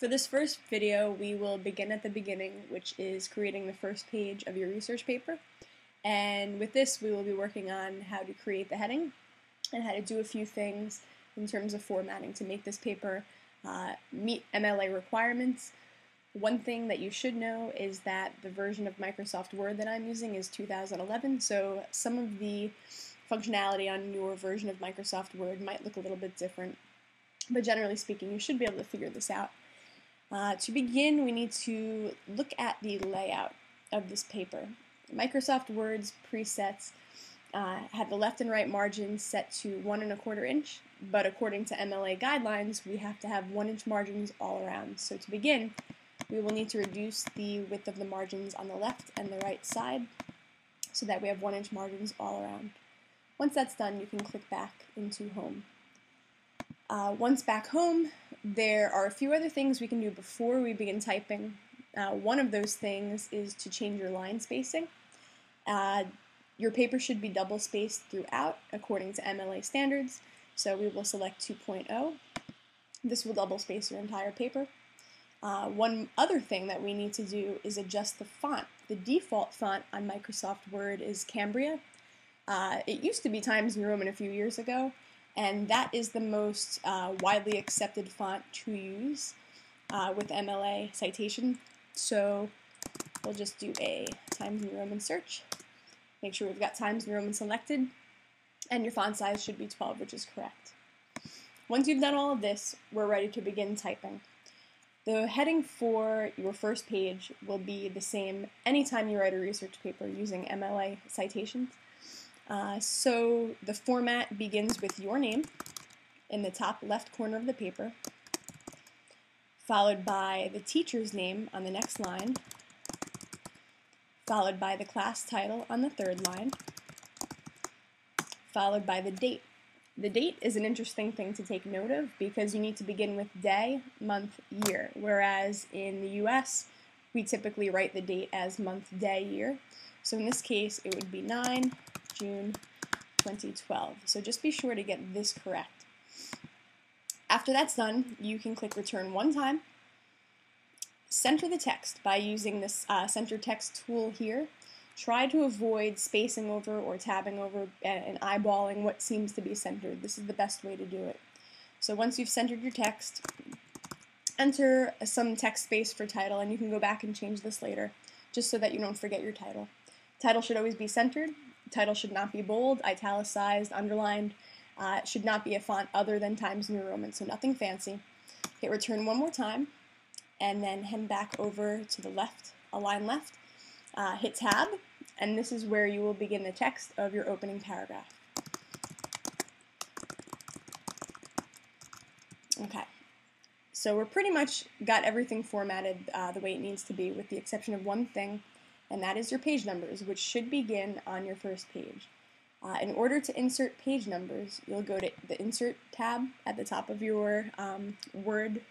For this first video, we will begin at the beginning, which is creating the first page of your research paper. And with this, we will be working on how to create the heading and how to do a few things in terms of formatting to make this paper meet MLA requirements. One thing that you should know is that the version of Microsoft Word that I'm using is 2011, so some of the functionality on your version of Microsoft Word might look a little bit different, but generally speaking, you should be able to figure this out. To begin, we need to look at the layout of this paper. Microsoft Word's presets have the left and right margins set to 1 1/4 inch, but according to MLA guidelines, we have to have 1 inch margins all around. So to begin, we will need to reduce the width of the margins on the left and the right side so that we have 1 inch margins all around. Once that's done, you can click back into Home. Once back home, there are a few other things we can do before we begin typing. One of those things is to change your line spacing. Your paper should be double spaced throughout according to MLA standards, so we will select 2.0. This will double space your entire paper. One other thing that we need to do is adjust the font. The default font on Microsoft Word is Cambria. It used to be Times New Roman a few years ago, and that is the most widely accepted font to use with MLA citation. So we'll just do a Times New Roman search. Make sure we've got Times New Roman selected, and your font size should be 12, which is correct. Once you've done all of this, we're ready to begin typing. The heading for your first page will be the same anytime you write a research paper using MLA citations. So the format begins with your name in the top left corner of the paper, followed by the teacher's name on the next line, followed by the class title on the third line, followed by the date. The date is an interesting thing to take note of because you need to begin with day, month, year, whereas in the US, we typically write the date as month, day, year. So in this case, it would be 9 June 2012. So just be sure to get this correct. After that's done, you can click return one time. Center the text by using this center text tool here. Try to avoid spacing over or tabbing over and eyeballing what seems to be centered. This is the best way to do it. So once you've centered your text, enter some text space for title, and you can go back and change this later, just so that you don't forget your title. Title should always be centered. Title should not be bold, italicized, underlined. It should not be a font other than Times New Roman, so nothing fancy. Hit return one more time, and then head back over to the left, align left. Hit tab, and this is where you will begin the text of your opening paragraph. Okay, so we're pretty much got everything formatted the way it needs to be, with the exception of one thing, and that is your page numbers, which should begin on your first page. In order to insert page numbers, you'll go to the Insert tab at the top of your Word,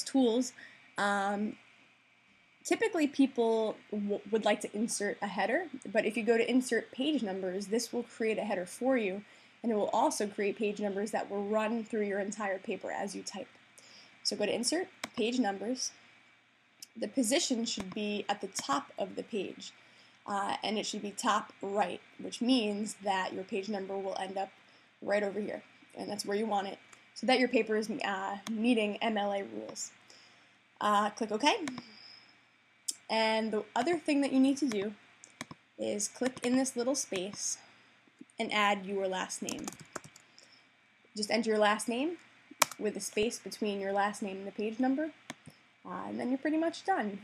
tools. Typically, people would like to insert a header, but if you go to Insert Page Numbers, this will create a header for you, and it will also create page numbers that will run through your entire paper as you type. So go to Insert Page Numbers. The position should be at the top of the page, and it should be top right, which means that your page number will end up right over here, and that's where you want it, so that your paper is meeting MLA rules. Click OK. And the other thing that you need to do is click in this little space and add your last name. Just enter your last name with a space between your last name and the page number, and then you're pretty much done.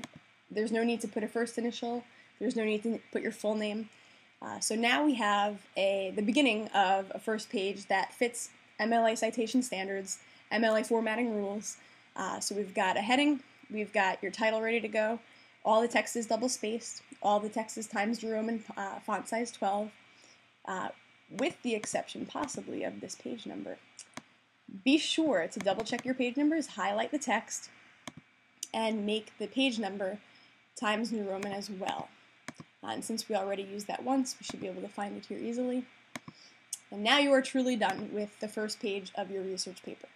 There's no need to put a first initial. There's no need to put your full name. So now we have the beginning of a first page that fits MLA citation standards, MLA formatting rules. So we've got a heading, we've got your title ready to go. All the text is double spaced. All the text is Times New Roman, font size 12, with the exception possibly of this page number. Be sure to double check your page numbers, highlight the text, and make the page number Times New Roman as well. And since we already used that once, we should be able to find it here easily. And now you are truly done with the first page of your research paper.